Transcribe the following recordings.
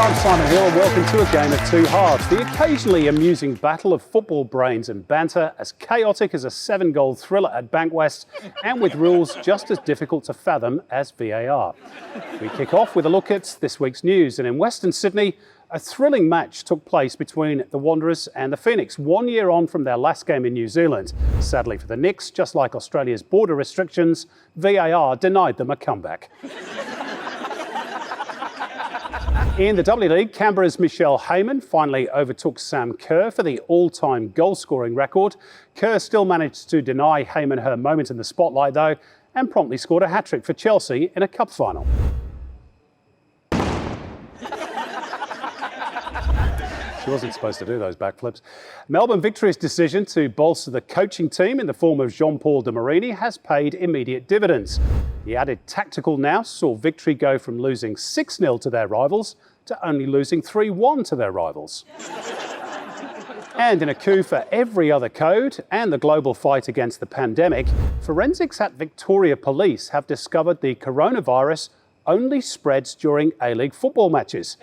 I'm Simon Hill and welcome to a Game of Two Halves, the occasionally amusing battle of football brains and banter, as chaotic as a 7-goal thriller at Bankwest, and with rules just as difficult to fathom as VAR. We kick off with a look at this week's news, and in Western Sydney, a thrilling match took place between the Wanderers and the Phoenix, 1 year on from their last game in New Zealand. Sadly for the Knicks, just like Australia's border restrictions, VAR denied them a comeback. In the W League, Canberra's Michelle Heyman finally overtook Sam Kerr for the all-time goal-scoring record. Kerr still managed to deny Heyman her moment in the spotlight, though, and promptly scored a hat-trick for Chelsea in a cup final. She wasn't supposed to do those backflips. Melbourne Victory's decision to bolster the coaching team in the form of Jean-Paul de Marini has paid immediate dividends. The added tactical nous saw Victory go from losing 6-0 to their rivals to only losing 3-1 to their rivals. And in a coup for every other code and the global fight against the pandemic, forensics at Victoria Police have discovered the coronavirus only spreads during A-League football matches.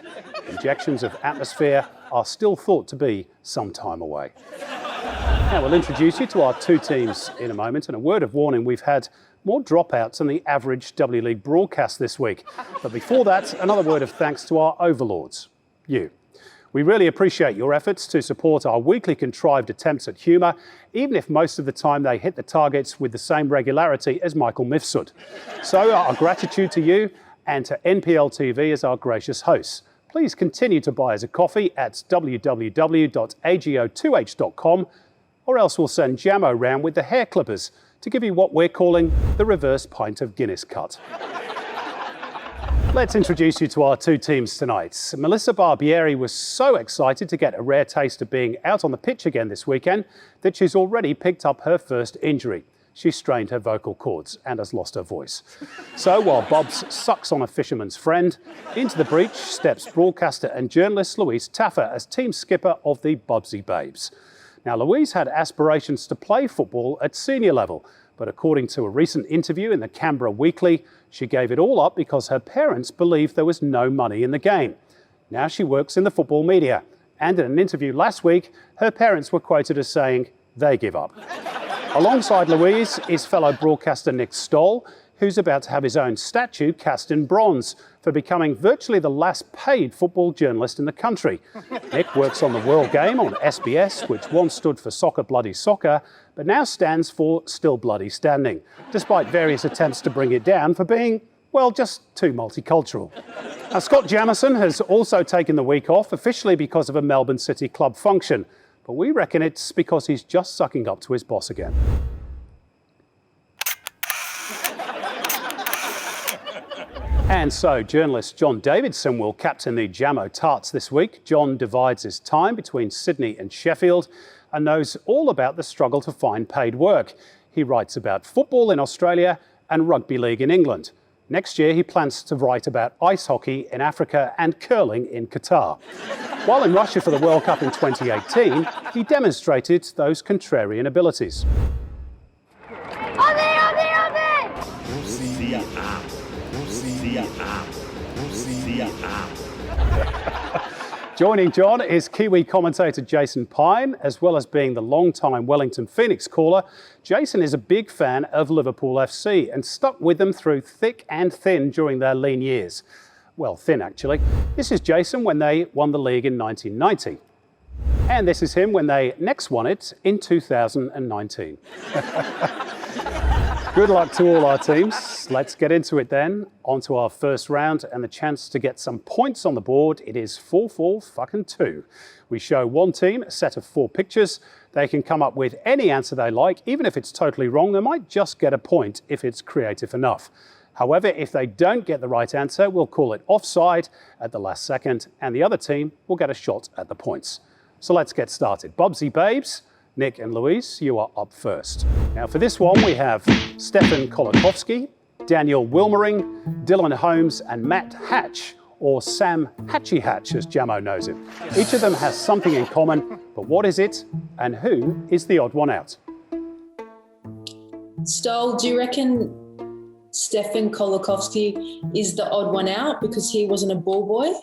Injections of atmosphere are still thought to be some time away. Now we'll introduce you to our two teams in a moment, and a word of warning, we've had more dropouts than the average W League broadcast this week. But before that, another word of thanks to our overlords, you. We really appreciate your efforts to support our weekly contrived attempts at humour, even if most of the time they hit the targets with the same regularity as Michael Mifsud. So our gratitude to you and to NPL TV as our gracious hosts. Please continue to buy us a coffee at www.ago2h.com, or else we'll send Jamo round with the hair clippers to give you what we're calling the reverse pint of Guinness cut. Let's introduce you to our two teams tonight. Melissa Barbieri was so excited to get a rare taste of being out on the pitch again this weekend that she's already picked up her first injury. She strained her vocal cords and has lost her voice. So while Bobs sucks on a fisherman's friend, into the breach steps broadcaster and journalist Louise Taffa as team skipper of the Bubsy Babes. Now, Louise had aspirations to play football at senior level, but according to a recent interview in the Canberra Weekly, she gave it all up because her parents believed there was no money in the game. Now she works in the football media, and in an interview last week, her parents were quoted as saying they give up. Alongside Louise is fellow broadcaster Nick Stoll, who's about to have his own statue cast in bronze for becoming virtually the last paid football journalist in the country. Nick works on the World Game on SBS, which once stood for Soccer Bloody Soccer, but now stands for Still Bloody Standing, despite various attempts to bring it down for being, well, just too multicultural. Now, Scott Jamieson has also taken the week off, officially because of a Melbourne City Club function, but we reckon it's because he's just sucking up to his boss again. And so, journalist John Davidson will captain the Jamo Tarts this week. John divides his time between Sydney and Sheffield and knows all about the struggle to find paid work. He writes about football in Australia and rugby league in England. Next year, he plans to write about ice hockey in Africa and curling in Qatar. While in Russia for the World Cup in 2018, he demonstrated those contrarian abilities. Joining John is Kiwi commentator Jason Pine. As well as being the long-time Wellington Phoenix caller, Jason is a big fan of Liverpool FC and stuck with them through thick and thin during their lean years. Well, thin actually. This is Jason when they won the league in 1990. And this is him when they next won it in 2019. Good luck to all our teams. Let's get into it then. On to our first round and the chance to get some points on the board. It is 4-4-2. We show one team a set of 4 pictures. They can come up with any answer they like. Even if it's totally wrong, they might just get a point if it's creative enough. However, if they don't get the right answer, we'll call it offside at the last second, and the other team will get a shot at the points. So let's get started. Bubsy Babes, Nick and Louise, you are up first. Now for this one, we have Stefan Kolakowski, Daniel Wilmering, Dylan Holmes and Matt Hatch, or Sam Hatchy Hatch as Jamo knows it. Each of them has something in common, but what is it and who is the odd one out? Stoll, do you reckon Stefan Kolakowski is the odd one out because he wasn't a ball boy?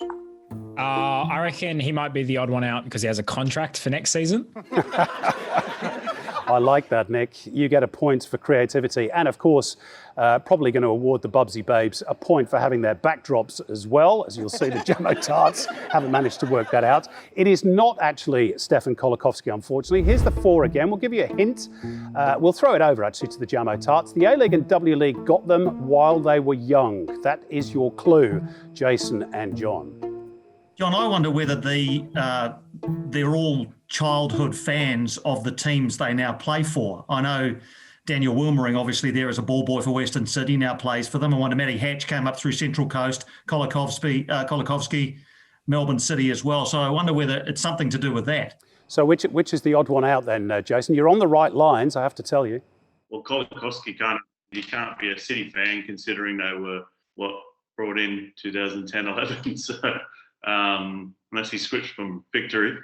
I reckon he might be the odd one out because he has a contract for next season. I like that, Nick. You get a point for creativity. And of course, probably going to award the Bubsy Babes a point for having their backdrops as well. As you'll see, the Jamo Tarts haven't managed to work that out. It is not actually Stefan Kolakowski, unfortunately. Here's the 4 again. We'll give you a hint. We'll throw it over, actually, to the Jamo Tarts. The A-League and W-League got them while they were young. That is your clue, Jason and John. John, I wonder whether they're all childhood fans of the teams they now play for. I know Daniel Wilmering, obviously there as a ball boy for Western Sydney, now plays for them. I wonder Matty Hatch came up through Central Coast, Kolakowski, Melbourne City as well. So I wonder whether it's something to do with that. So which is the odd one out then, Jason? You're on the right lines, I have to tell you. Well, Kolakowski can't be a City fan considering they were brought in 2010-11. So unless he switched from Victory.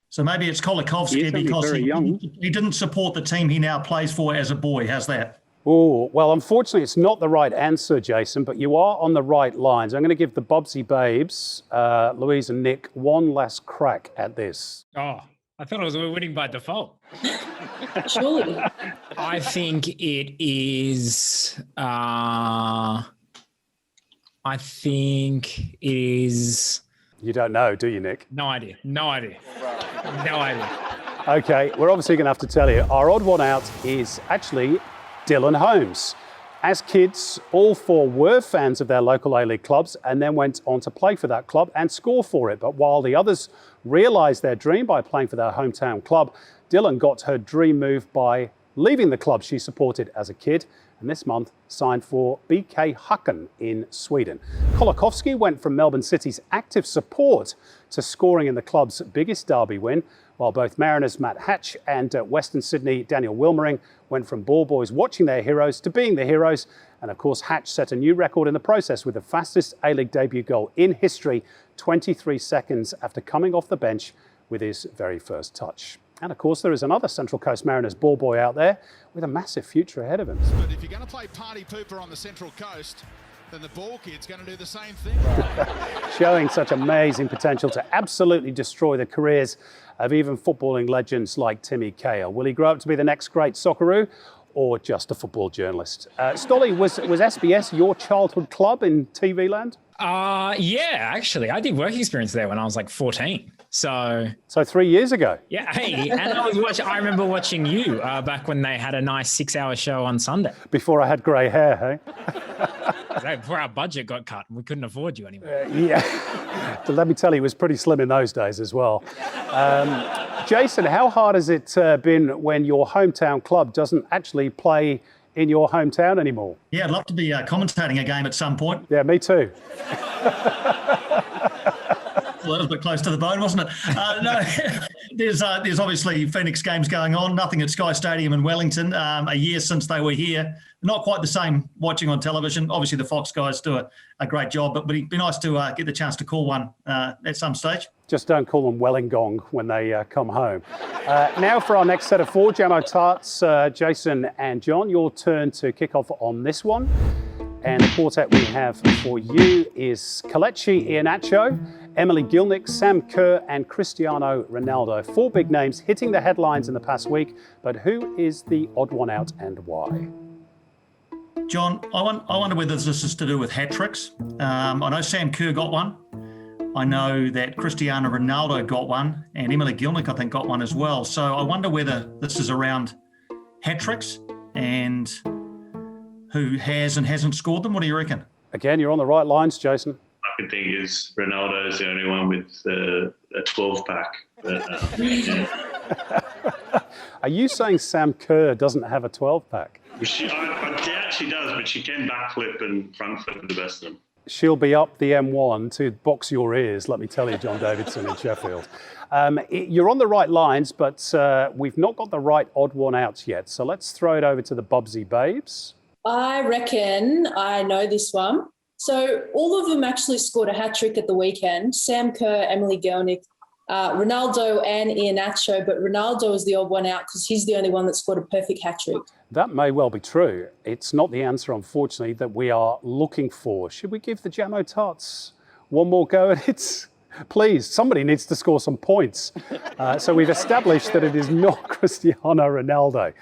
So maybe it's Kolakowski because he didn't support the team he now plays for as a boy. How's that? Oh, well, unfortunately, it's not the right answer, Jason, but you are on the right lines. I'm going to give the Bubsy Babes, Louise and Nick, one last crack at this. Oh, I thought I was winning by default. Surely. I think it is... You don't know, do you, Nick? No idea. No idea. No idea. Okay, we're obviously going to have to tell you. Our odd one out is actually Dylan Holmes. As kids, all 4 were fans of their local A-League clubs and then went on to play for that club and score for it. But while the others realised their dream by playing for their hometown club, Dylan got her dream move by leaving the club she supported as a kid, and this month signed for BK Häcken in Sweden. Kolakowski went from Melbourne City's active support to scoring in the club's biggest derby win, while both Mariners' Matt Hatch and Western Sydney Daniel Wilmering went from ball boys watching their heroes to being the heroes. And of course, Hatch set a new record in the process with the fastest A-League debut goal in history, 23 seconds after coming off the bench with his very first touch. And of course, there is another Central Coast Mariners ball boy out there with a massive future ahead of him. But if you're going to play party pooper on the Central Coast, then the ball kid's going to do the same thing. Showing such amazing potential to absolutely destroy the careers of even footballing legends like Timmy Cahill. Will he grow up to be the next great Socceroo or just a football journalist? Stolly, was SBS your childhood club in TV land? Yeah, actually. I did work experience there when I was like 14. So 3 years ago. Yeah, hey, and I remember watching you back when they had a nice 6-hour show on Sunday. Before I had grey hair, hey? Before our budget got cut, we couldn't afford you anymore. Yeah, but let me tell you, it was pretty slim in those days as well. Jason, how hard has it been when your hometown club doesn't actually play in your hometown anymore? Yeah, I'd love to be commentating a game at some point. Yeah, me too. A little bit close to the bone, wasn't it? No, there's obviously Phoenix games going on. Nothing at Sky Stadium in Wellington. A year since they were here. Not quite the same watching on television. Obviously, the Fox guys do a great job, but it'd be nice to get the chance to call one at some stage. Just don't call them Wellingong when they come home. Now for our next set of 4, Jamo Tarts, Jason and John, your turn to kick off on this one. And the quartet we have for you is Kelechi Iheanacho, Emily Gilnick, Sam Kerr and Cristiano Ronaldo. 4 big names hitting the headlines in the past week, but who is the odd one out and why? John, I wonder whether this is to do with hat-tricks. I know Sam Kerr got one. I know that Cristiano Ronaldo got one, and Emily Gilnick, I think, got one as well. So I wonder whether this is around hat-tricks and who has and hasn't scored them. What do you reckon? Again, you're on the right lines, Jason. I can think is Ronaldo's the only one with a 12-pack. Yeah. Are you saying Sam Kerr doesn't have a 12-pack? She actually does, but she can backflip and front flip the best of them. She'll be up the M1 to box your ears, let me tell you, John Davidson in Sheffield. You're on the right lines, but we've not got the right odd one out yet. So let's throw it over to the Bubsy Babes. I reckon I know this one. So all of them actually scored a hat-trick at the weekend. Sam Kerr, Emily Gilnick, Ronaldo and Iheanacho, but Ronaldo is the odd one out because he's the only one that scored a perfect hat-trick. That may well be true. It's not the answer, unfortunately, that we are looking for. Should we give the Jamo Tarts one more go at it? Please, somebody needs to score some points. So we've established that it is not Cristiano Ronaldo.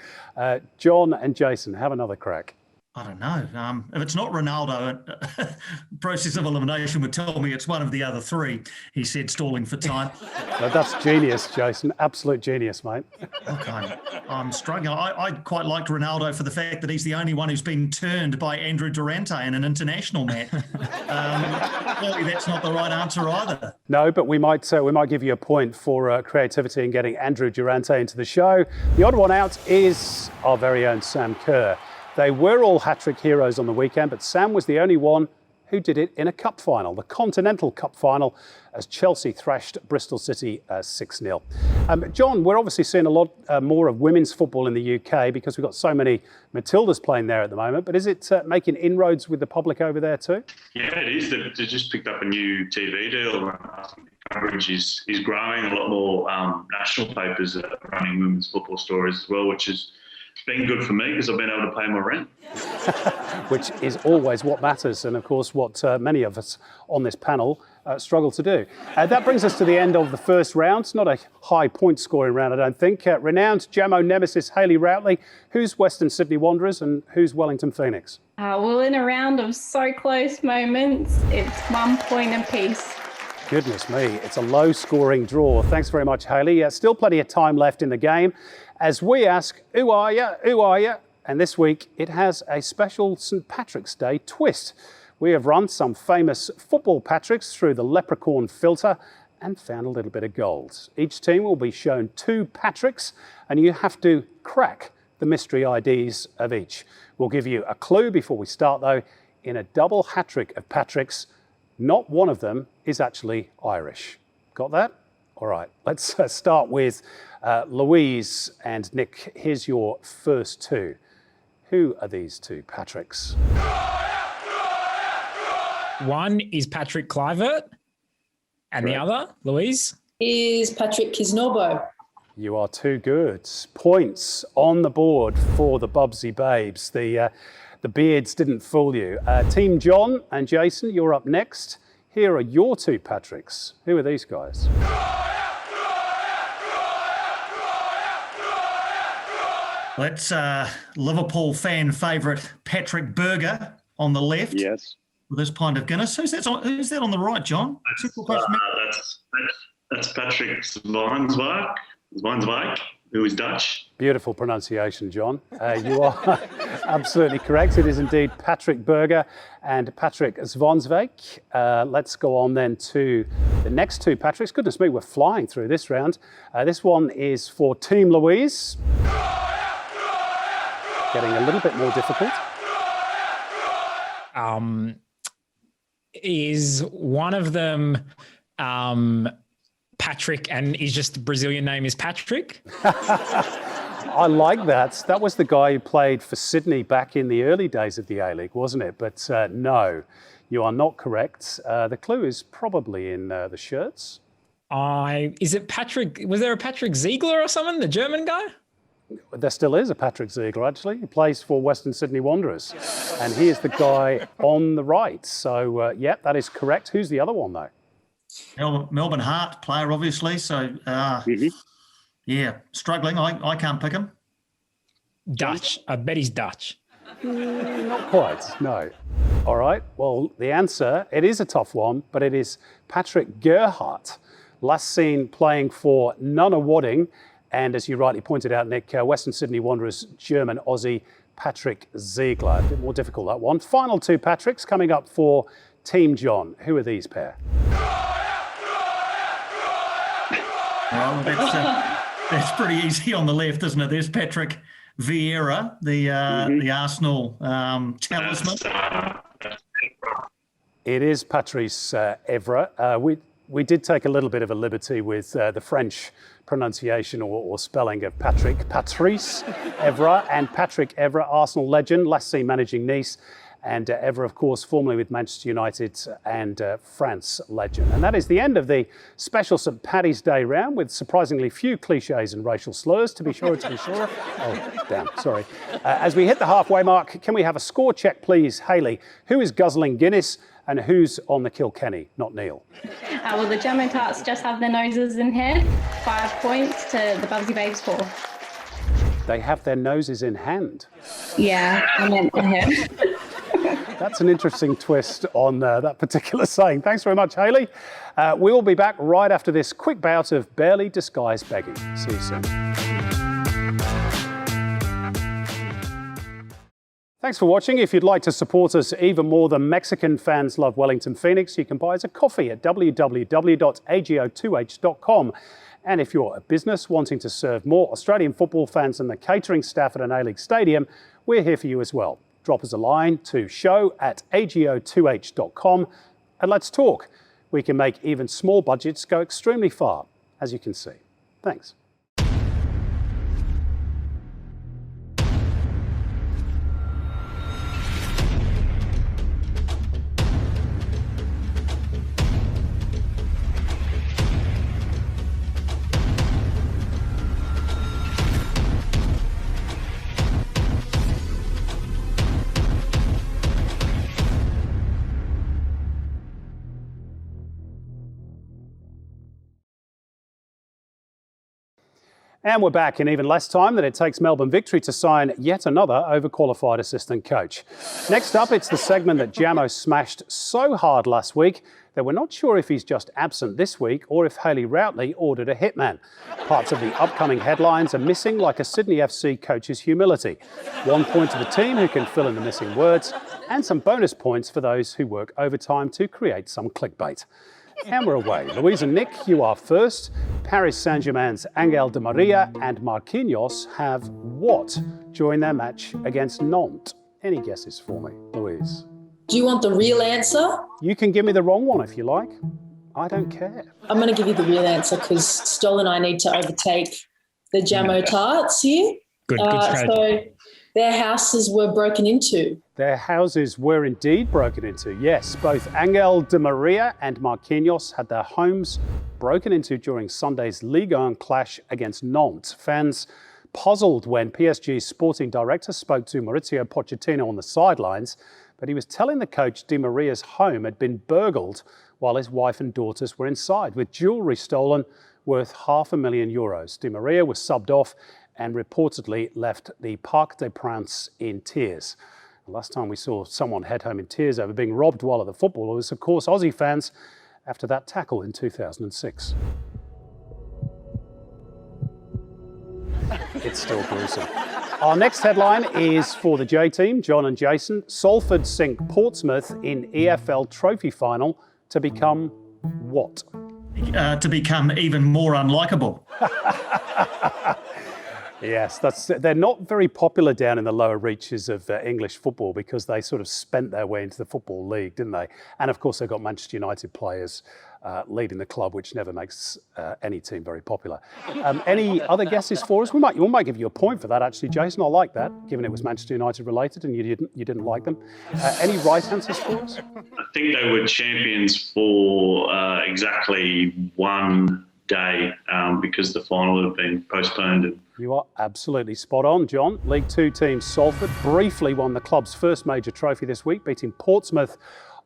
John and Jason, have another crack. I don't know. If it's not Ronaldo, process of elimination would tell me it's one of the other three. He said, stalling for time. No, that's genius, Jason. Absolute genius, mate. Okay, I'm struggling. I quite liked Ronaldo for the fact that he's the only one who's been turned by Andrew Durante in an international match. Clearly, that's not the right answer either. No, but we might give you a point for creativity in getting Andrew Durante into the show. The odd one out is our very own Sam Kerr. They were all hat-trick heroes on the weekend, but Sam was the only one who did it in a cup final, the Continental Cup final, as Chelsea thrashed Bristol City 6-0. John, we're obviously seeing a lot more of women's football in the UK because we've got so many Matildas playing there at the moment, but is it making inroads with the public over there too? Yeah, it is. They just picked up a new TV deal. Coverage is growing. A lot more national papers are running women's football stories as well, which is it's been good for me because I've been able to pay my rent. Which is always what matters, and of course what many of us on this panel struggle to do. That brings us to the end of the first round. It's not a high point scoring round, I don't think. Renowned Jamo nemesis Hayley Routley, who's Western Sydney Wanderers and who's Wellington Phoenix? Well, in a round of so close moments, it's 1 point apiece. Goodness me, it's a low-scoring draw. Thanks very much, Hayley. Still plenty of time left in the game. As we ask, who are you? Who are you? And this week, it has a special St Patrick's Day twist. We have run some famous football Patricks through the leprechaun filter and found a little bit of gold. Each team will be shown 2 Patricks, and you have to crack the mystery IDs of each. We'll give you a clue before we start, though. In a double hat-trick of Patricks, not one of them is actually Irish. Got that? All right, let's start with Louise and Nick. Here's your first 2. Who are these 2 Patricks? One is Patrick Kluivert, and the other, Louise? Is Patrick Kisnorbo. You are too good. Points on the board for the Bubsy Babes. The beards didn't fool you. Team John and Jason, you're up next. Here are your 2 Patricks. Who are these guys? Let's Liverpool fan favourite Patrick Berger on the left. Yes. With this pint of Guinness. Who's that on the right, John? That's Patrick Zwijnswijk, who is Dutch. Beautiful pronunciation, John. You are absolutely correct. It is indeed Patrick Berger and Patrick Zwijnswijk. Let's go on then to the next 2 Patricks. Goodness me, we're flying through this round. This one is for Team Louise. Getting a little bit more difficult. Is one of them Patrick and is just the Brazilian name is Patrick? I like that. That was the guy who played for Sydney back in the early days of the A-League, wasn't it? But no, you are not correct. The clue is probably in the shirts. Is it Patrick? Was there a Patrick Ziegler or something, the German guy? There still is a Patrick Ziegler, actually. He plays for Western Sydney Wanderers. And he is the guy on the right. So, yeah, that is correct. Who's the other one, though? Melbourne Heart player, obviously. So, yeah, struggling. I can't pick him. Dutch. I bet he's Dutch. Not quite, no. All right, well, the answer, it is a tough one, but it is Patrick Gerhardt. Last seen playing for Nunawading. And as you rightly pointed out, Nick, Western Sydney Wanderers German Aussie Patrick Ziegler. A bit more difficult, that one. Final 2 Patricks coming up for Team John. Who are these pair? Well, that's pretty easy on the left, isn't it? There's Patrick Vieira, the Arsenal talisman. It is Patrice Evra. We did take a little bit of a liberty with the French pronunciation or spelling of Patrice Evra and Patrick Evra, Arsenal legend, last seen managing Nice, and Evra, of course, formerly with Manchester United and France legend. And that is the end of the special St Paddy's Day round with surprisingly few cliches and racial slurs, to be sure. Oh, damn, sorry. As we hit the halfway mark, can we have a score check, please, Hayley? Who is guzzling Guinness And who's on the Kilkenny, not Neil? Well, the Jammo Tarts just have their noses in hand. 5 points to the Bubsy Babes 4. They have their noses in hand. Yeah, I meant in hand. That's an interesting twist on that particular saying. Thanks very much, Hayley. We will be back right after this quick bout of barely disguised begging. See you soon. Thanks for watching. If you'd like to support us even more than Mexican fans love Wellington Phoenix, you can buy us a coffee at www.ago2h.com. And if you're a business wanting to serve more Australian football fans than the catering staff at an A-League stadium, we're here for you as well. Drop us a line to show@ago2h.com and let's talk. We can make even small budgets go extremely far, as you can see. Thanks. And we're back in even less time than it takes Melbourne Victory to sign yet another overqualified assistant coach. Next up, it's the segment that Jammo smashed so hard last week that we're not sure if he's just absent this week or if Hayley Routley ordered a hitman. Parts of the upcoming headlines are missing, like a Sydney FC coach's humility. 1 point to the team who can fill in the missing words, and some bonus points for those who work overtime to create some clickbait. And we're away. Louise and Nick, you are first. Paris Saint-Germain's Angel Di Maria and Marquinhos have what during their match against Nantes? Any guesses for me, Louise? Do you want the real answer? You can give me the wrong one if you like. I don't care. I'm going to give you the real answer because Stoll and I need to overtake the Jammo Tarts here. Good strategy. So their houses were broken into. Their houses were indeed broken into, yes. Both Angel Di Maria and Marquinhos had their homes broken into during Sunday's Ligue 1 clash against Nantes. Fans puzzled when PSG's sporting director spoke to Maurizio Pochettino on the sidelines, but he was telling the coach Di Maria's home had been burgled while his wife and daughters were inside, with jewellery stolen worth €500,000. Di Maria was subbed off and reportedly left the Parc des Princes in tears. The last time we saw someone head home in tears over being robbed while at the football was, of course, Aussie fans after that tackle in 2006. It's still gruesome. Our next headline is for the J team, John and Jason. Salford sink Portsmouth in EFL Trophy final to become what? To become even more unlikable. Yes, they're not very popular down in the lower reaches of English football because they sort of spent their way into the Football League, didn't they? And of course, they've got Manchester United players leading the club, which never makes any team very popular. Any other guesses for us? We might give you a point for that, actually, Jason. I like that, given it was Manchester United related and you didn't like them. Any right answers for us? I think they were champions for exactly 1 day because the final had been postponed. You are absolutely spot on, John. League Two team Salford briefly won the club's first major trophy this week, beating Portsmouth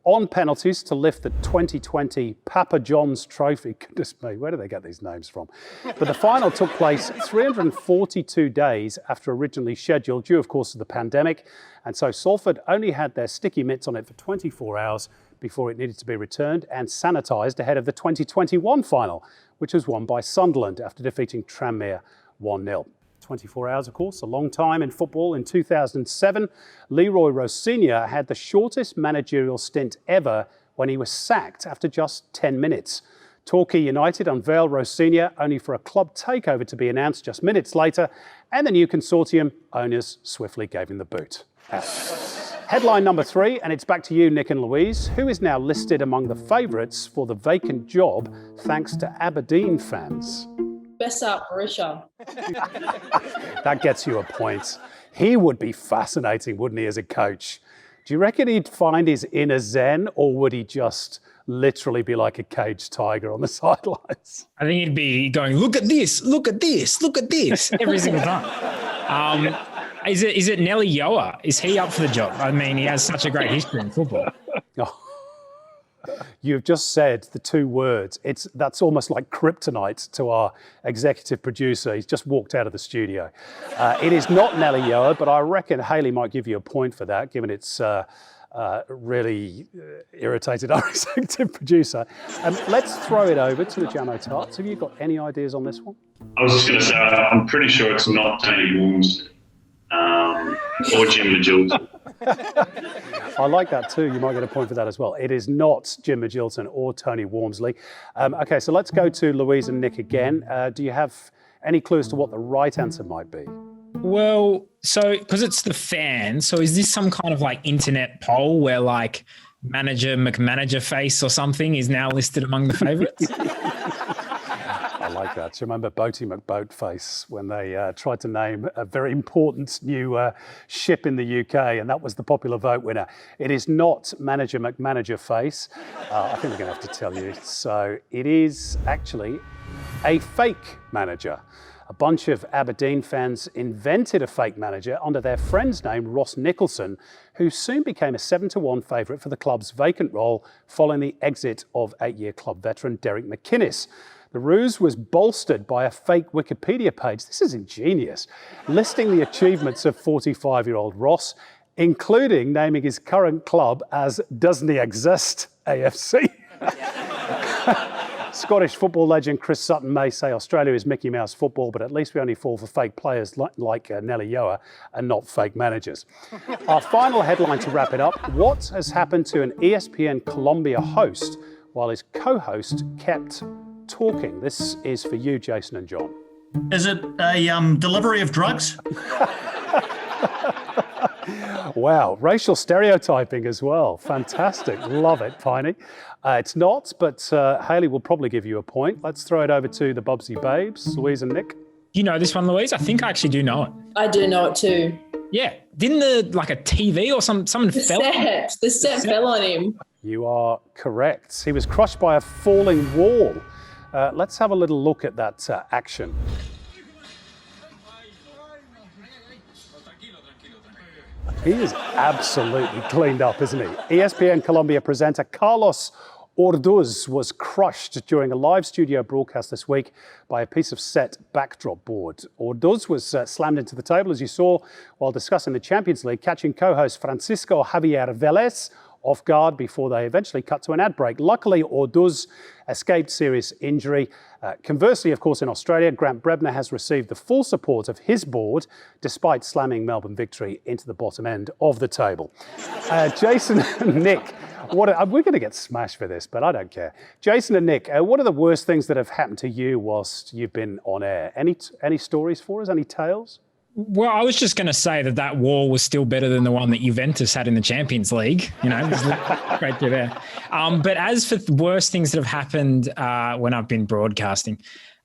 on penalties to lift the 2020 Papa John's Trophy. Goodness me, where do they get these names from? But the final took place 342 days after originally scheduled, due of course to the pandemic. And so Salford only had their sticky mitts on it for 24 hours before it needed to be returned and sanitised ahead of the 2021 final, which was won by Sunderland after defeating Tranmere 1-0. 24 hours, of course, a long time in football. In 2007, Leroy Rossinier had the shortest managerial stint ever when he was sacked after just 10 minutes. Torquay United unveiled Rossinier only for a club takeover to be announced just minutes later, and the new consortium owners swiftly gave him the boot. Headline number 3, and it's back to you, Nick and Louise. Who is now listed among the favourites for the vacant job thanks to Aberdeen fans? Bessa Marisha. That gets you a point. He would be fascinating, wouldn't he, as a coach? Do you reckon he'd find his inner zen, or would he just literally be like a caged tiger on the sidelines? I think he'd be going, look at this, look at this, look at this, every single time. Is it Nelly Yoa? Is he up for the job? I mean, he has such a great history in football. Oh, You've just said the two words. That's almost like kryptonite to our executive producer. He's just walked out of the studio. It is not Nelly Yoa, but I reckon Hayley might give you a point for that, given it's really irritated our executive producer. Let's throw it over to the Jamo Tarts. Have you got any ideas on this one? I was just going to say, I'm pretty sure it's not Tony Worms or Jim Magilton. I like that too. You might get a point for that as well. It is not Jim Magilton or Tony Wormsley. Okay, so let's go to Louise and Nick again. Do you have any clues to what the right answer might be? Well, so because it's the fans, so is this some kind of like internet poll where like manager McManager face or something is now listed among the favourites? I like that. Do you remember Boaty McBoatface when they tried to name a very important new ship in the UK, and that was the popular vote winner? It is not Manager McManager Face. I think we're going to have to tell you. So it is actually a fake manager. A bunch of Aberdeen fans invented a fake manager under their friend's name, Ross Nicholson, who soon became a 7-1 favourite for the club's vacant role following the exit of 8-year club veteran Derek McInnes. The ruse was bolstered by a fake Wikipedia page, this is ingenious, listing the achievements of 45-year-old Ross, including naming his current club as Doesn't He Exist AFC. Scottish football legend Chris Sutton may say Australia is Mickey Mouse football, but at least we only fall for fake players like Nelly Yoa and not fake managers. Our final headline to wrap it up: what has happened to an ESPN Colombia host while his co-host kept talking? This is for you, Jason and John. Is it a delivery of drugs? Wow, racial stereotyping as well. Fantastic. Love it, Piney. It's not, but Hayley will probably give you a point. Let's throw it over to the Bubsy Babes, Louise and Nick. You know this one, Louise? I think I actually do know it. I do know it too. Yeah. Didn't a TV or someone fell? The set fell on him. You are correct. He was crushed by a falling wall. Let's have a little look at that action. He is absolutely cleaned up, isn't he? ESPN Colombia presenter Carlos Orduz was crushed during a live studio broadcast this week by a piece of set backdrop board. Orduz was slammed into the table, as you saw, while discussing the Champions League, catching co-host Francisco Javier Vélez off guard before they eventually cut to an ad break. Luckily, Orduz escaped serious injury. Conversely, of course, in Australia, Grant Brebner has received the full support of his board, despite slamming Melbourne Victory into the bottom end of the table. Jason and Nick, we're going to get smashed for this, but I don't care. Jason and Nick, what are the worst things that have happened to you whilst you've been on air? Any stories for us? Any tales? Well, I was just going to say that wall was still better than the one that Juventus had in the Champions League. You know, it was great to there. But as for the worst things that have happened when I've been broadcasting,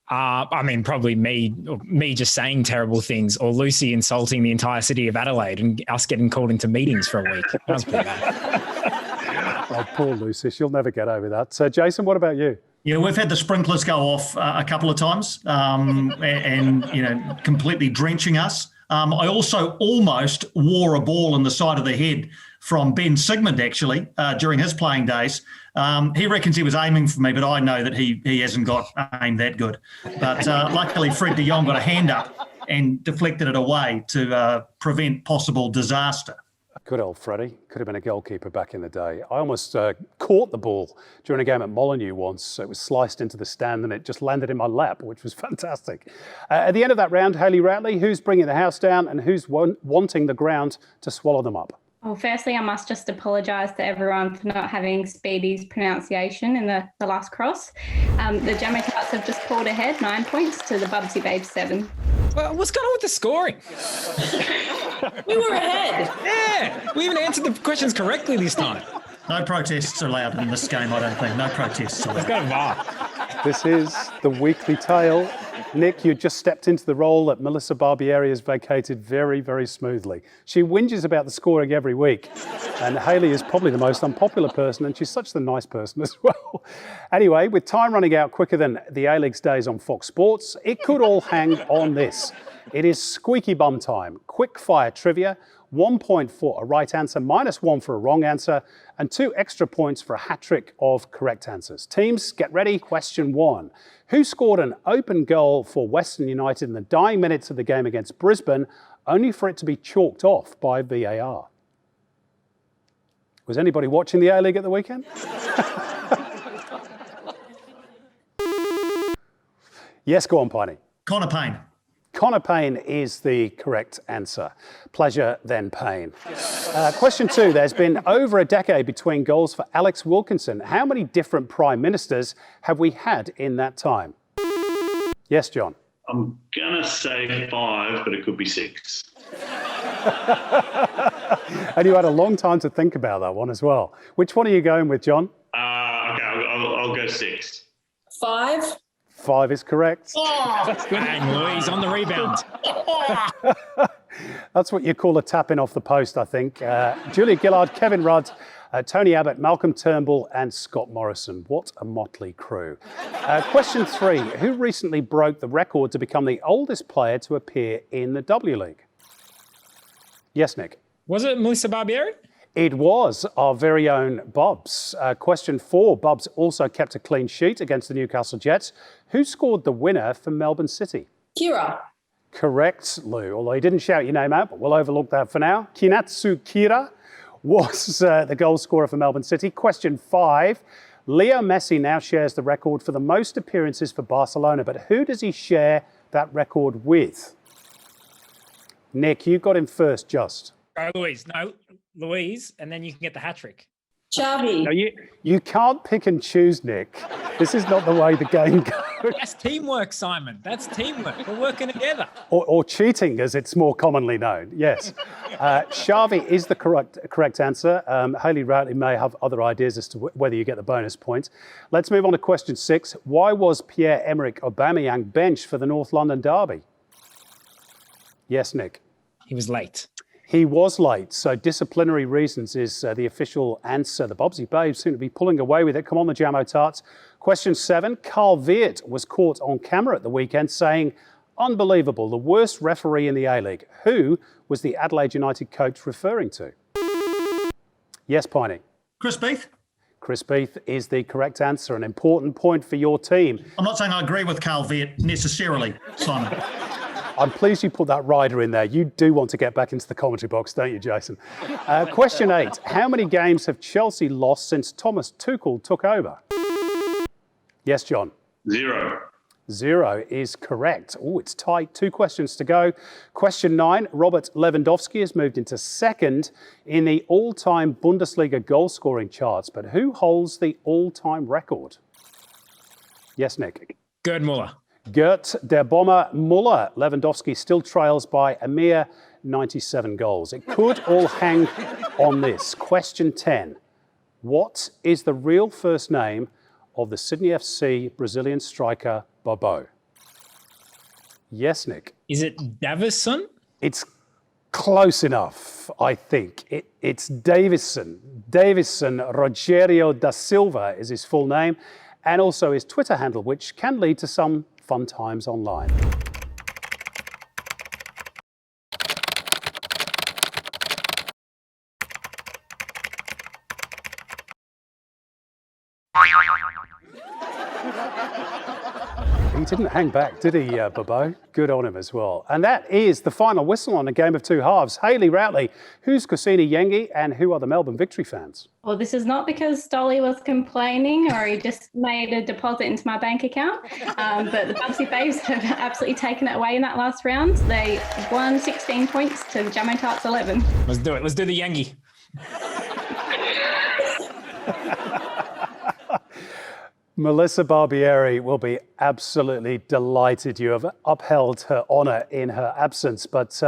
I mean, probably me just saying terrible things, or Lucy insulting the entire city of Adelaide and us getting called into meetings for a week. That was pretty bad. Oh, poor Lucy. She'll never get over that. So, Jason, what about you? Yeah, we've had the sprinklers go off a couple of times and completely drenching us. I also almost wore a ball in the side of the head from Ben Sigmund, actually, during his playing days. He reckons he was aiming for me, but I know that he hasn't got aim that good. But luckily, Fred de Jong got a hand up and deflected it away to prevent possible disaster. Good old Freddie. Could have been a goalkeeper back in the day. I almost caught the ball during a game at Molineux once. It was sliced into the stand and it just landed in my lap, which was fantastic. At the end of that round, Hayley Ratley, who's bringing the house down and who's wanting the ground to swallow them up? Well, firstly, I must just apologise to everyone for not having Speedy's pronunciation in the last cross. The Jamo Tarts have just pulled ahead 9 points to the Bubsy Babes 7. Well, what's going on with the scoring? We were ahead. Yeah, we even answered the questions correctly this time. No protests allowed in this game, I don't think. No protests allowed. Let's go VAR. This is the weekly tale. Nick, you just stepped into the role that Melissa Barbieri has vacated very, very smoothly. She whinges about the scoring every week. And Hayley is probably the most unpopular person, and she's such the nice person as well. Anyway, with time running out quicker than the A-League's days on Fox Sports, it could all hang on this. It is squeaky bum time. Quick fire trivia. 1 point for a right answer, -1 for a wrong answer, and 2 extra points for a hat-trick of correct answers. Teams, get ready. Question 1. Who scored an open goal for Western United in the dying minutes of the game against Brisbane, only for it to be chalked off by VAR? Was anybody watching the A-League at the weekend? Yes, go on, Piney. Connor Payne. Connor Payne is the correct answer. Pleasure, then pain. Question 2. There's been over a decade between goals for Alex Wilkinson. How many different prime ministers have we had in that time? Yes, John. I'm going to say 5, but it could be 6. And you had a long time to think about that one as well. Which one are you going with, John? Okay, I'll go 6. 5. 5 is correct. Bang, Louise on the rebound. That's what you call a tapping off the post, I think. Julia Gillard, Kevin Rudd, Tony Abbott, Malcolm Turnbull and Scott Morrison. What a motley crew. Question 3. Who recently broke the record to become the oldest player to appear in the W League? Yes, Nick. Was it Melissa Barbieri? It was our very own Bubs. Question 4. Bubs also kept a clean sheet against the Newcastle Jets. Who scored the winner for Melbourne City? Kira. Correct, Lou. Although he didn't shout your name out, but we'll overlook that for now. Kinatsu Kira was the goal scorer for Melbourne City. Question 5. Leo Messi now shares the record for the most appearances for Barcelona, but who does he share that record with? Nick, you got him first, just. Oh, Louise. No, Louise, and then you can get the hat-trick. Xavi. No, you can't pick and choose, Nick. This is not the way the game goes. That's teamwork, Simon. That's teamwork. We're working together. Or cheating, as it's more commonly known. Yes. Xavi is the correct answer. Hayley Routley may have other ideas as to whether you get the bonus point. Let's move on to question 6. Why was Pierre-Emerick Aubameyang benched for the North London derby? Yes, Nick. He was late. He was late, so disciplinary reasons is the official answer. The Bobsy Babes seem to be pulling away with it. Come on, the Jamo Tarts. Question 7. Carl Veart was caught on camera at the weekend saying, unbelievable, the worst referee in the A-League. Who was the Adelaide United coach referring to? Yes, Piney. Chris Beath. Chris Beath is the correct answer. An important point for your team. I'm not saying I agree with Carl Veart necessarily, Simon. I'm pleased you put that rider in there. You do want to get back into the commentary box, don't you, Jason? Question 8. How many games have Chelsea lost since Thomas Tuchel took over? Yes, John. 0. 0 is correct. Oh, it's tight. 2 questions to go. Question 9. Robert Lewandowski has moved into second in the all-time Bundesliga goal-scoring charts, but who holds the all-time record? Yes, Nick. Gerd Muller. Gert der Bomber Muller. Lewandowski still trails by a mere 97 goals. It could all hang on this. Question 10. What is the real first name of the Sydney FC Brazilian striker Bobo? Yes, Nick. Is it Davison? It's close enough, I think. It's Davison. Davison Rogério da Silva is his full name, and also his Twitter handle, which can lead to some fun times online. He didn't hang back, did he, Bobo? Good on him as well. And that is the final whistle on a game of two halves. Hayley Routley, who's Kusini Yengi and who are the Melbourne Victory fans? Well, this is not because Stolly was complaining or he just made a deposit into my bank account, but the Bubsy Babes have absolutely taken it away in that last round. They won 16 points to the Jamo Tarts 11. Let's do it. Let's do the Yengi. Melissa Barbieri will be absolutely delighted you have upheld her honour in her absence. But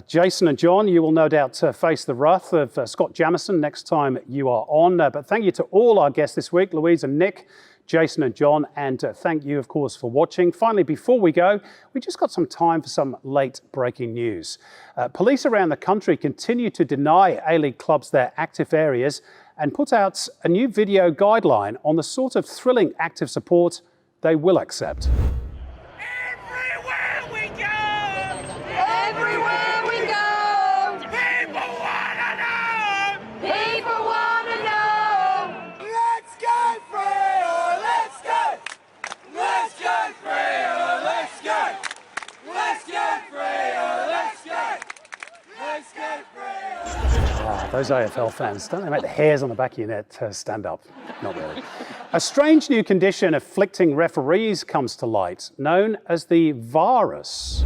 Jason and John, you will no doubt face the wrath of Scott Jamieson next time you are on. But thank you to all our guests this week, Louise and Nick, Jason and John, and thank you, of course, for watching. Finally, before we go, we just got some time for some late breaking news. Police around the country continue to deny A-League clubs their active areas and put out a new video guideline on the sort of thrilling active support they will accept. Everywhere we go! Everywhere we go! go Freo, let's go! Let's go Freo, let's go! Let's go Freo! Those AFL fans, don't they make the hairs on the back of your neck stand up? Not really. A strange new condition afflicting referees comes to light, known as the virus.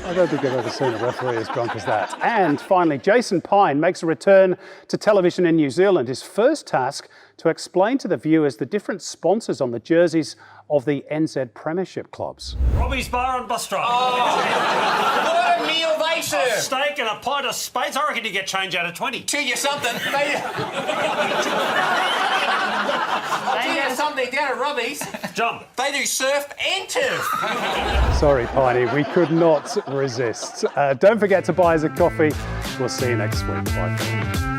I don't think I've ever seen a referee as drunk as that. And finally, Jason Pine makes a return to television in New Zealand. His first task to explain to the viewers the different sponsors on the jerseys of the NZ Premiership clubs. Robbie's Bar and Bistro. What a meal they serve! A steak and a pint of spades. I reckon you get change out of 20. Tell you something, I'll tell you something down at Robbie's. John. They do surf and turf. Sorry, Piney, we could not resist. Don't forget to buy us a coffee. We'll see you next week. Bye.